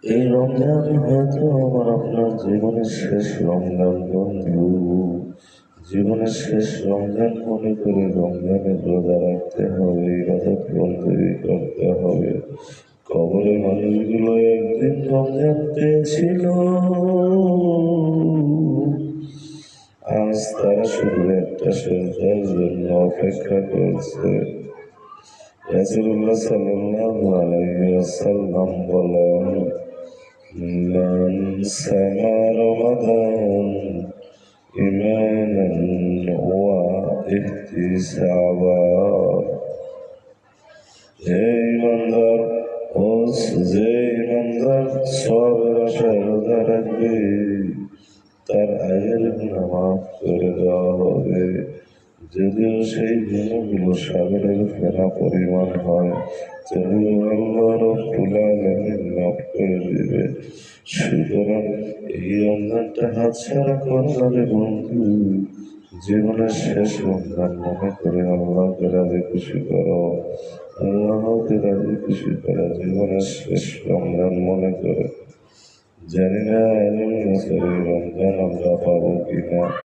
এই রমজান হয়তো আমার আপনার জীবনের শেষ রমজান বন্ধু। জীবনের শেষ রমজান মনে করে রমজানের রোজা রাখতে হবে, ইবাদত বন্দেগী করতে হবে। কবরে মানুষগুলো একদিন রমজান পেয়েছিল, আজ তারা শুধু একটা সেজদার জন্য অপেক্ষা করছে। রাসূলুল্লাহ সাল্লাল্লাহু আলাইহি ওয়াসাল্লাম বলেন, মান সামা রমাদান ঈমানান ওয়া ইহতিসাবা, যে ইমানদার সওয়াবের আশায় রোজা রাখবে তার আগের গুনাহ মাফ করে দেওয়া হবে। যদিও সেই গুণগুলো সাগরের ফেনা পরিমাণ হয়, তবুও আল্লাহ রাব্বুল আলামিন মাফ করে দিবে। সুতরাং এই রমজানটা হাতছাড়া করো না বন্ধু। জীবনের শেষ রমজান মনে করে আল্লাহকে রাজি খুশি করো, আল্লাহকে রাজি খুশি করা জীবনের শেষ রমজান মনে করে। জানি না আগামী বছর রমজান আমরা পাবো কিনা।